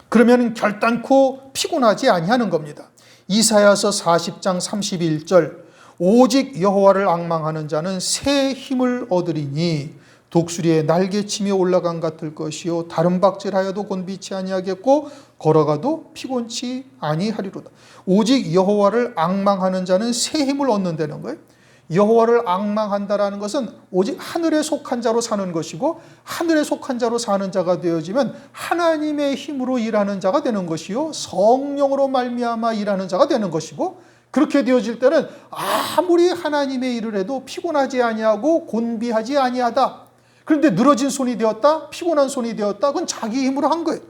그러면 결단코 피곤하지 아니하는 겁니다. 이사야서 40장 31절, 오직 여호와를 앙망하는 자는 새 힘을 얻으리니 독수리의 날개치며 올라간 같을 것이요 다른 박질하여도 곤비치 아니하겠고 걸어가도 피곤치 아니하리로다. 오직 여호와를 앙망하는 자는 새 힘을 얻는다는 거예요. 여호와를 앙망한다라는 것은 오직 하늘에 속한 자로 사는 것이고, 하늘에 속한 자로 사는 자가 되어지면 하나님의 힘으로 일하는 자가 되는 것이요 성령으로 말미암아 일하는 자가 되는 것이고, 그렇게 되어질 때는 아무리 하나님의 일을 해도 피곤하지 아니하고 곤비하지 아니하다. 그런데 늘어진 손이 되었다, 피곤한 손이 되었다, 그건 자기 힘으로 한 거예요.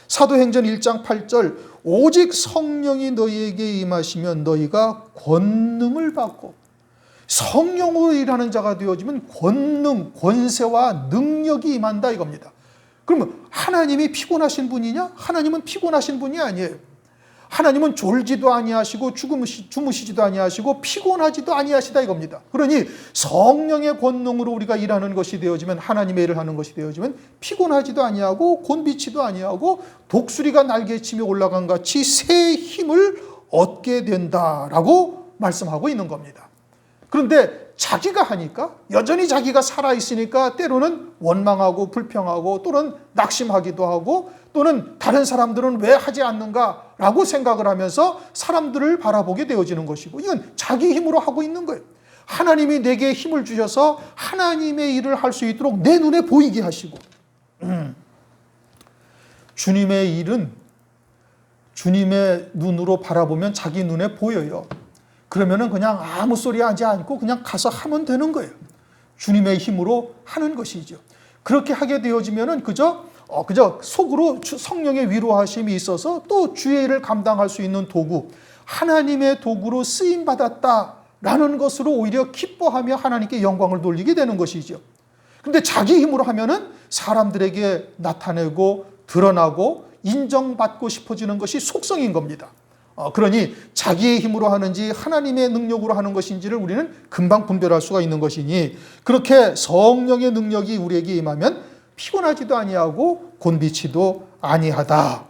사도행전 1장 8절, 오직 성령이 너희에게 임하시면 너희가 권능을 받고. 성령으로 일하는 자가 되어지면 권능, 권세와 능력이 임한다, 이겁니다. 그러면 하나님이 피곤하신 분이냐? 하나님은 피곤하신 분이 아니에요. 하나님은 졸지도 아니하시고 주무시지도 아니하시고 피곤하지도 아니하시다, 이겁니다. 그러니 성령의 권능으로 우리가 일하는 것이 되어지면, 하나님의 일을 하는 것이 되어지면 피곤하지도 아니하고 곤비치도 아니하고 독수리가 날개치며 올라간 같이 새 힘을 얻게 된다라고 말씀하고 있는 겁니다. 그런데 자기가 하니까, 여전히 자기가 살아있으니까 때로는 원망하고 불평하고 또는 낙심하기도 하고, 또는 다른 사람들은 왜 하지 않는가라고 생각을 하면서 사람들을 바라보게 되어지는 것이고, 이건 자기 힘으로 하고 있는 거예요. 하나님이 내게 힘을 주셔서 하나님의 일을 할 수 있도록 내 눈에 보이게 하시고, 주님의 일은 주님의 눈으로 바라보면 자기 눈에 보여요. 그러면은 그냥 아무 소리 하지 않고 그냥 가서 하면 되는 거예요. 주님의 힘으로 하는 것이죠. 그렇게 하게 되어지면은 그저 속으로 성령의 위로하심이 있어서 또 주의 일을 감당할 수 있는 도구, 하나님의 도구로 쓰임 받았다라는 것으로 오히려 기뻐하며 하나님께 영광을 돌리게 되는 것이죠. 그런데 자기 힘으로 하면은 사람들에게 나타내고 드러나고 인정받고 싶어지는 것이 속성인 겁니다. 그러니 자기의 힘으로 하는지 하나님의 능력으로 하는 것인지를 우리는 금방 분별할 수가 있는 것이니, 그렇게 성령의 능력이 우리에게 임하면 피곤하지도 아니하고 곤비치도 아니하다.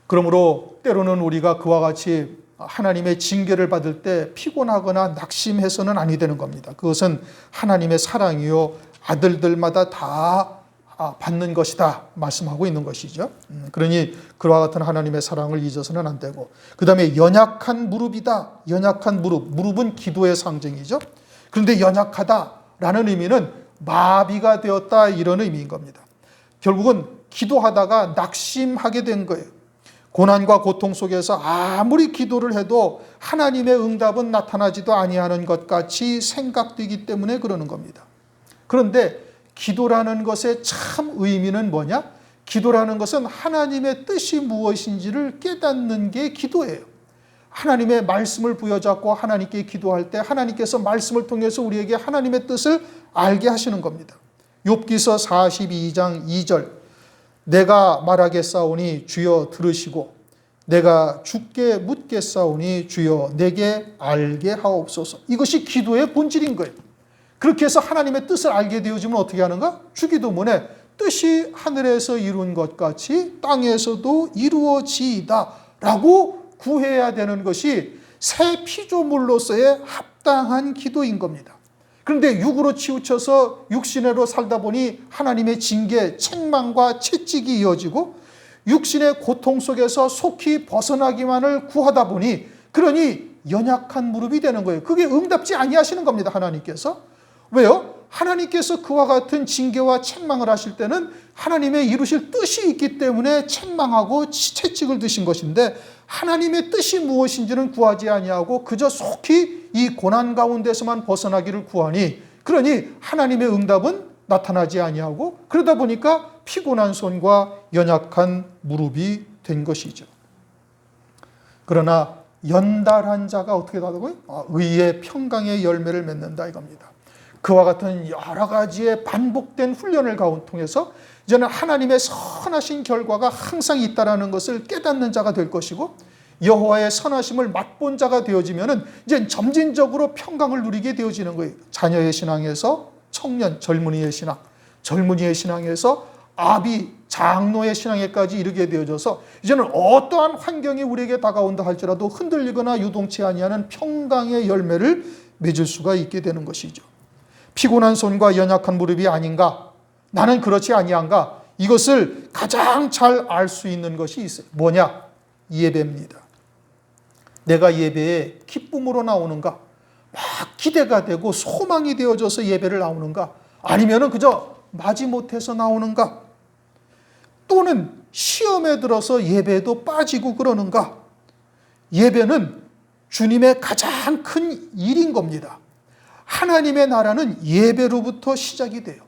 그러므로 때로는 우리가 그와 같이 하나님의 징계를 받을 때 피곤하거나 낙심해서는 아니 되는 겁니다. 그것은 하나님의 사랑이요 아들들마다 다 받는 것이다 말씀하고 있는 것이죠. 그러니 그와 같은 하나님의 사랑을 잊어서는 안 되고, 그 다음에 연약한 무릎이다. 연약한 무릎은 기도의 상징이죠. 그런데 연약하다라는 의미는 마비가 되었다, 이런 의미인 겁니다. 결국은 기도하다가 낙심하게 된 거예요. 고난과 고통 속에서 아무리 기도를 해도 하나님의 응답은 나타나지도 아니하는 것 같이 생각되기 때문에 그러는 겁니다. 그런데 기도라는 것의 참 의미는 뭐냐? 기도라는 것은 하나님의 뜻이 무엇인지를 깨닫는 게 기도예요. 하나님의 말씀을 부여잡고 하나님께 기도할 때 하나님께서 말씀을 통해서 우리에게 하나님의 뜻을 알게 하시는 겁니다. 욥기서 42장 2절, 내가 말하겠사오니 주여 들으시고 내가 주께 묻겠사오니 주여 내게 알게 하옵소서. 이것이 기도의 본질인 거예요. 그렇게 해서 하나님의 뜻을 알게 되어지면 어떻게 하는가? 주기도문에 뜻이 하늘에서 이룬 것 같이 땅에서도 이루어지이다 라고 구해야 되는 것이 새 피조물로서의 합당한 기도인 겁니다. 그런데 육으로 치우쳐서 육신으로 살다 보니 하나님의 징계, 책망과 채찍이 이어지고 육신의 고통 속에서 속히 벗어나기만을 구하다 보니, 그러니 연약한 무릎이 되는 거예요. 그게 응답지 아니하시는 겁니다, 하나님께서. 왜요? 하나님께서 그와 같은 징계와 책망을 하실 때는 하나님의 이루실 뜻이 있기 때문에 책망하고 채찍을 드신 것인데, 하나님의 뜻이 무엇인지는 구하지 아니하고 그저 속히 이 고난 가운데서만 벗어나기를 구하니, 그러니 하나님의 응답은 나타나지 아니하고, 그러다 보니까 피곤한 손과 연약한 무릎이 된 것이죠. 그러나 연달한 자가 어떻게 되다고요? 의의 평강의 열매를 맺는다 이겁니다. 그와 같은 여러 가지의 반복된 훈련을 통해서 이제는 하나님의 선하신 결과가 항상 있다라는 것을 깨닫는 자가 될 것이고, 여호와의 선하심을 맛본 자가 되어지면은 이제 점진적으로 평강을 누리게 되어지는 거예요. 자녀의 신앙에서 청년, 젊은이의 신앙, 젊은이의 신앙에서 아비, 장로의 신앙에까지 이르게 되어져서 이제는 어떠한 환경이 우리에게 다가온다 할지라도 흔들리거나 유동치 아니하는 평강의 열매를 맺을 수가 있게 되는 것이죠. 피곤한 손과 연약한 무릎이 아닌가? 나는 그렇지 아니한가? 이것을 가장 잘 알 수 있는 것이 있어요. 뭐냐? 예배입니다. 내가 예배에 기쁨으로 나오는가? 막 기대가 되고 소망이 되어져서 예배를 나오는가? 아니면은 그저 마지못해서 나오는가? 또는 시험에 들어서 예배에도 빠지고 그러는가? 예배는 주님의 가장 큰 일인 겁니다. 하나님의 나라는 예배로부터 시작이 돼요.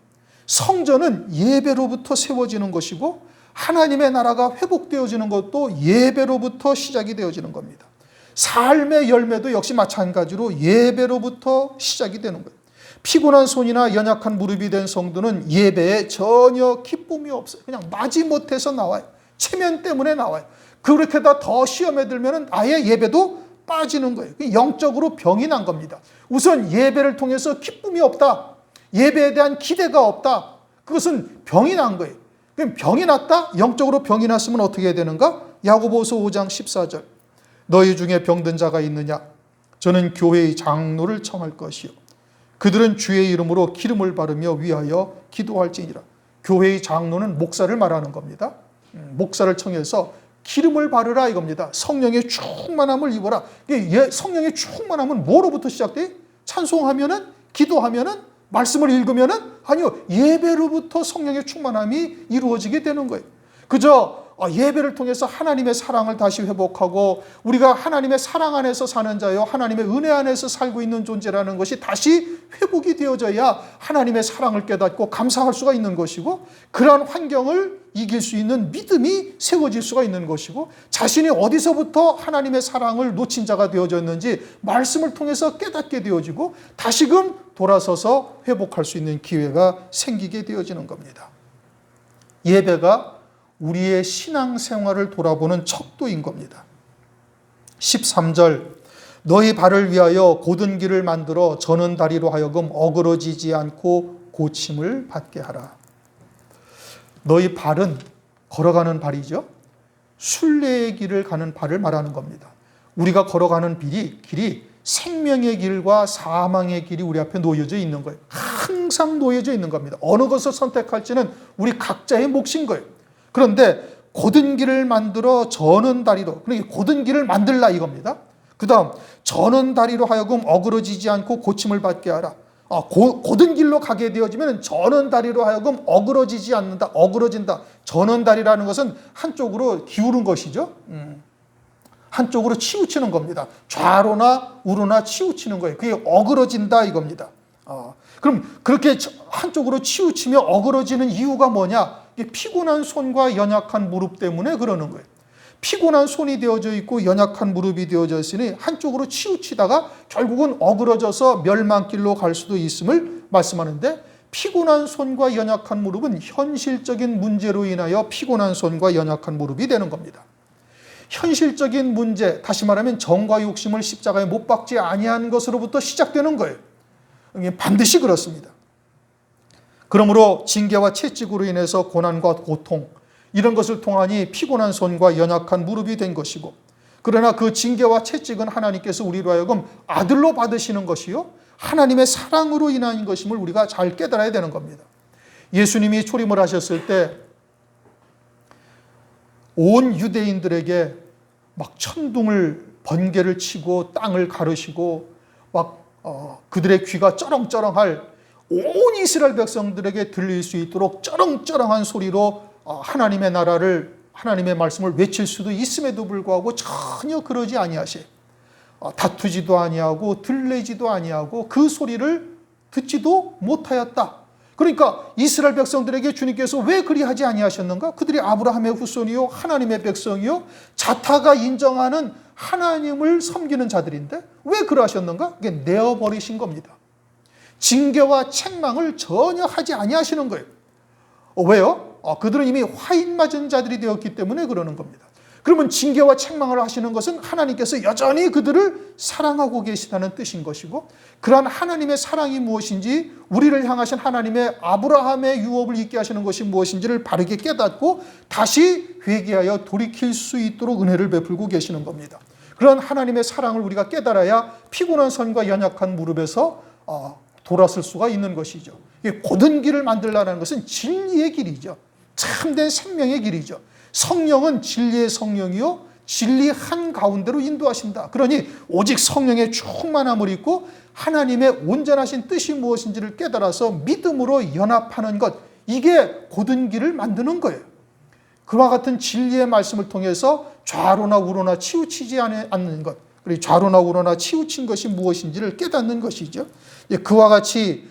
성전은 예배로부터 세워지는 것이고, 하나님의 나라가 회복되어지는 것도 예배로부터 시작이 되어지는 겁니다. 삶의 열매도 역시 마찬가지로 예배로부터 시작이 되는 거예요. 피곤한 손이나 연약한 무릎이 된 성도는 예배에 전혀 기쁨이 없어요. 그냥 마지못해서 나와요. 체면 때문에 나와요. 그렇게다 더 시험에 들면 아예 예배도 빠지는 거예요. 영적으로 병이 난 겁니다. 우선 예배를 통해서 기쁨이 없다, 예배에 대한 기대가 없다, 그것은 병이 난 거예요. 그럼 병이 났다? 영적으로 병이 났으면 어떻게 해야 되는가? 야고보서 5장 14절, 너희 중에 병든 자가 있느냐? 저는 교회의 장로를 청할 것이요 그들은 주의 이름으로 기름을 바르며 위하여 기도할지니라. 교회의 장로는 목사를 말하는 겁니다. 목사를 청해서 기름을 바르라 이겁니다. 성령의 충만함을 입어라. 성령의 충만함은 뭐로부터 시작돼요? 찬송하면은, 기도하면은, 말씀을 읽으면은, 아니요, 예배로부터 성령의 충만함이 이루어지게 되는 거예요. 그저 예배를 통해서 하나님의 사랑을 다시 회복하고 우리가 하나님의 사랑 안에서 사는 자요, 하나님의 은혜 안에서 살고 있는 존재라는 것이 다시 회복이 되어져야 하나님의 사랑을 깨닫고 감사할 수가 있는 것이고, 그러한 환경을 이길 수 있는 믿음이 세워질 수가 있는 것이고, 자신이 어디서부터 하나님의 사랑을 놓친 자가 되어졌는지 말씀을 통해서 깨닫게 되어지고 다시금 돌아서서 회복할 수 있는 기회가 생기게 되어지는 겁니다. 예배가 우리의 신앙생활을 돌아보는 척도인 겁니다. 13절, 너희 발을 위하여 곧은 길을 만들어 저는 다리로 하여금 어그러지지 않고 고침을 받게 하라. 너희 발은 걸어가는 발이죠. 순례의 길을 가는 발을 말하는 겁니다. 우리가 걸어가는 길이 생명의 길과 사망의 길이 우리 앞에 놓여져 있는 거예요. 한 항상 놓여져 있는 겁니다. 어느 것을 선택할지는 우리 각자의 몫인 거예요. 그런데 곧은 길을 만들어 저는 다리로, 그러니까 곧은 길을 만들라 이겁니다. 그 다음 저는 다리로 하여금 어그러지지 않고 고침을 받게 하라. 곧은 길로 가게 되어지면 저는 다리로 하여금 어그러지지 않는다. 어그러진다. 저는 다리라는 것은 한쪽으로 기울은 것이죠. 한쪽으로 치우치는 겁니다. 좌로나 우로나 치우치는 거예요. 그게 어그러진다 이겁니다. 그럼 그렇게 한쪽으로 치우치며 어그러지는 이유가 뭐냐? 피곤한 손과 연약한 무릎 때문에 그러는 거예요. 피곤한 손이 되어져 있고 연약한 무릎이 되어져 있으니 한쪽으로 치우치다가 결국은 어그러져서 멸망길로 갈 수도 있음을 말씀하는데, 피곤한 손과 연약한 무릎은 현실적인 문제로 인하여 피곤한 손과 연약한 무릎이 되는 겁니다. 현실적인 문제, 다시 말하면 정과 욕심을 십자가에 못 박지 아니한 것으로부터 시작되는 거예요. 반드시 그렇습니다. 그러므로 징계와 채찍으로 인해서 고난과 고통, 이런 것을 통하니 피곤한 손과 연약한 무릎이 된 것이고, 그러나 그 징계와 채찍은 하나님께서 우리로 하여금 아들로 받으시는 것이요 하나님의 사랑으로 인한 것임을 우리가 잘 깨달아야 되는 겁니다. 예수님이 초림을 하셨을 때 온 유대인들에게 막 천둥을 번개를 치고 땅을 가르시고 막 그들의 귀가 쩌렁쩌렁할, 온 이스라엘 백성들에게 들릴 수 있도록 쩌렁쩌렁한 소리로 하나님의 나라를, 하나님의 말씀을 외칠 수도 있음에도 불구하고 전혀 그러지 아니하시, 다투지도 아니하고 들리지도 아니하고 그 소리를 듣지도 못하였다. 그러니까 이스라엘 백성들에게 주님께서 왜 그리하지 아니하셨는가? 그들이 아브라함의 후손이요 하나님의 백성이요 자타가 인정하는 하나님을 섬기는 자들인데 왜 그러하셨는가? 이게 내어버리신 겁니다. 징계와 책망을 전혀 하지 아니하시는 거예요. 왜요? 그들은 이미 화인 맞은 자들이 되었기 때문에 그러는 겁니다. 그러면 징계와 책망을 하시는 것은 하나님께서 여전히 그들을 사랑하고 계시다는 뜻인 것이고, 그러한 하나님의 사랑이 무엇인지, 우리를 향하신 하나님의 아브라함의 유업을 잊게 하시는 것이 무엇인지를 바르게 깨닫고 다시 회개하여 돌이킬 수 있도록 은혜를 베풀고 계시는 겁니다. 그런 하나님의 사랑을 우리가 깨달아야 피곤한 손과 연약한 무릎에서 돌아설 수가 있는 것이죠. 곧은 길을 만들라는 것은 진리의 길이죠. 참된 생명의 길이죠. 성령은 진리의 성령이요 진리 한가운데로 인도하신다. 그러니 오직 성령의 충만함을 입고 하나님의 온전하신 뜻이 무엇인지를 깨달아서 믿음으로 연합하는 것, 이게 곧은 길을 만드는 거예요. 그와 같은 진리의 말씀을 통해서 좌로나 우로나 치우치지 않는 것, 그리고 좌로나 우로나 치우친 것이 무엇인지를 깨닫는 것이죠. 그와 같이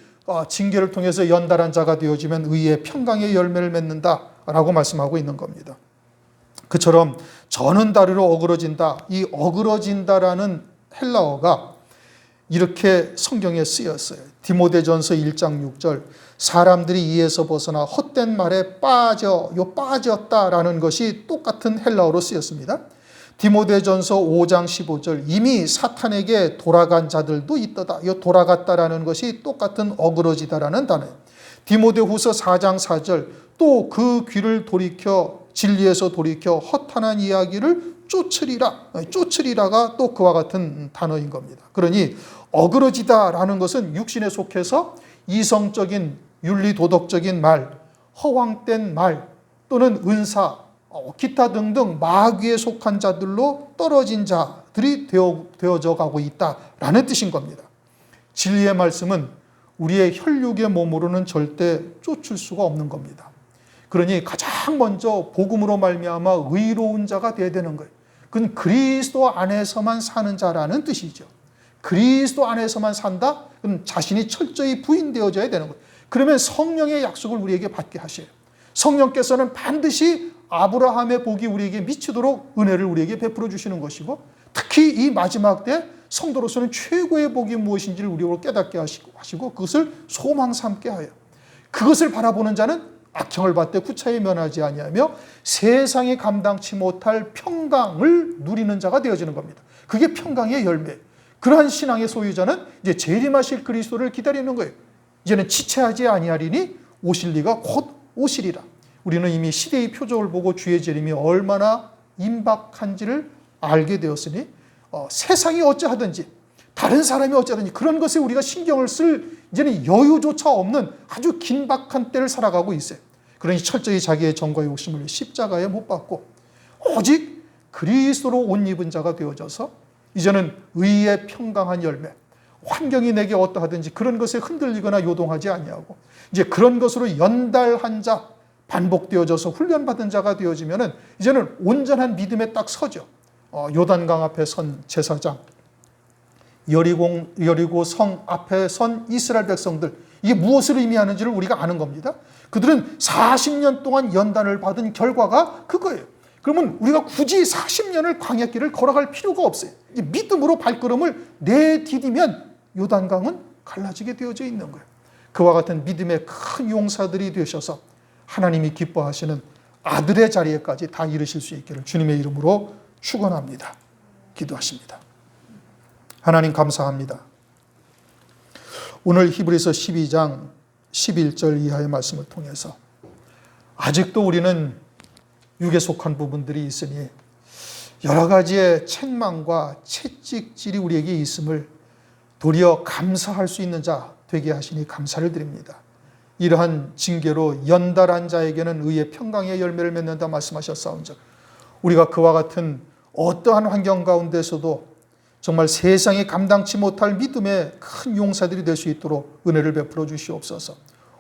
징계를 통해서 연달한 자가 되어지면 의의 평강의 열매를 맺는다라고 말씀하고 있는 겁니다. 그처럼 저는 다리로 어그러진다, 이 어그러진다라는 헬라어가 이렇게 성경에 쓰였어요. 디모데전서 1장 6절, 사람들이 이에서 벗어나 헛된 말에 빠졌다라는 것이 똑같은 헬라어로 쓰였습니다. 디모데전서 5장 15절, 이미 사탄에게 돌아간 자들도 있더다. 이 돌아갔다라는 것이 똑같은 어그러지다라는 단어예요. 디모데후서 4장 4절, 또 그 귀를 돌이켜 진리에서 돌이켜 허탄한 이야기를 쫓으리라가 또 그와 같은 단어인 겁니다. 그러니 어그러지다라는 것은 육신에 속해서 이성적인 윤리도덕적인 말, 허황된 말 또는 은사, 기타 등등 마귀에 속한 자들로 떨어진 자들이 되어져 가고 있다라는 뜻인 겁니다. 진리의 말씀은 우리의 혈육의 몸으로는 절대 쫓을 수가 없는 겁니다. 그러니 가장 먼저 복음으로 말미암아 의로운 자가 되어야 되는 거예요. 그건 그리스도 안에서만 사는 자라는 뜻이죠. 그리스도 안에서만 산다? 그럼 자신이 철저히 부인되어져야 되는 거예요. 그러면 성령의 약속을 우리에게 받게 하셔요. 성령께서는 반드시 아브라함의 복이 우리에게 미치도록 은혜를 우리에게 베풀어 주시는 것이고, 특히 이 마지막 때 성도로서는 최고의 복이 무엇인지를 우리로 깨닫게 하시고 그것을 소망 삼게 하여 그것을 바라보는 자는 악형을 받되 구차히 면하지 아니하며 세상이 감당치 못할 평강을 누리는 자가 되어지는 겁니다. 그게 평강의 열매. 그러한 신앙의 소유자는 이제 재림하실 그리스도를 기다리는 거예요. 이제는 지체하지 아니하리니 오실 리가 곧 오시리라. 우리는 이미 시대의 표적을 보고 주의 재림이 얼마나 임박한지를 알게 되었으니 세상이 어찌하든지 다른 사람이 어쩌든지 그런 것에 우리가 신경을 쓸 이제는 여유조차 없는 아주 긴박한 때를 살아가고 있어요. 그러니 철저히 자기의 정과 욕심을 십자가에 못 박고 오직 그리스도로 옷 입은 자가 되어져서 이제는 의의 평강한 열매, 환경이 내게 어떠하든지 그런 것에 흔들리거나 요동하지 아니하고 이제 그런 것으로 연달한 자, 반복되어져서 훈련받은 자가 되어지면은 이제는 온전한 믿음에 딱 서죠. 요단강 앞에 선 제사장, 여리고 성 앞에 선 이스라엘 백성들, 이게 무엇을 의미하는지를 우리가 아는 겁니다. 그들은 40년 동안 연단을 받은 결과가 그거예요. 그러면 우리가 굳이 40년을 광야길을 걸어갈 필요가 없어요. 믿음으로 발걸음을 내디디면 요단강은 갈라지게 되어져 있는 거예요. 그와 같은 믿음의 큰 용사들이 되셔서 하나님이 기뻐하시는 아들의 자리에까지 다 이르실 수 있기를 주님의 이름으로 축원합니다. 기도하십니다. 하나님 감사합니다. 오늘 히브리서 12장 11절 이하의 말씀을 통해서 아직도 우리는 육에 속한 부분들이 있으니 여러 가지의 책망과 채찍질이 우리에게 있음을 도리어 감사할 수 있는 자 되게 하시니 감사를 드립니다. 이러한 징계로 연달한 자에게는 의의 평강의 열매를 맺는다 말씀하셨사온즉 우리가 그와 같은 어떠한 환경 가운데서도 정말 세상이 감당치 못할 믿음의 큰 용사들이 될 수 있도록 은혜를 베풀어 주시옵소서.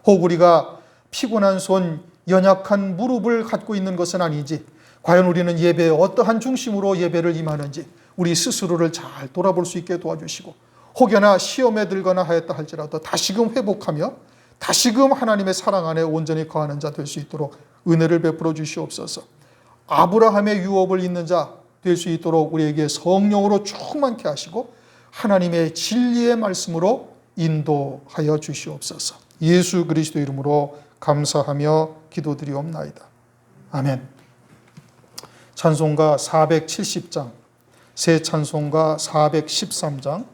혹 우리가 피곤한 손, 연약한 무릎을 갖고 있는 것은 아니지 과연 우리는 예배에 어떠한 중심으로 예배를 임하는지 우리 스스로를 잘 돌아볼 수 있게 도와주시고 혹여나 시험에 들거나 하였다 할지라도 다시금 회복하며 다시금 하나님의 사랑 안에 온전히 거하는 자 될 수 있도록 은혜를 베풀어 주시옵소서. 아브라함의 유업을 잇는 자 될 수 있도록 우리에게 성령으로 충만케 하시고 하나님의 진리의 말씀으로 인도하여 주시옵소서. 예수 그리스도 이름으로 감사하며 기도드리옵나이다. 아멘. 찬송가 470장, 새 찬송가 413장,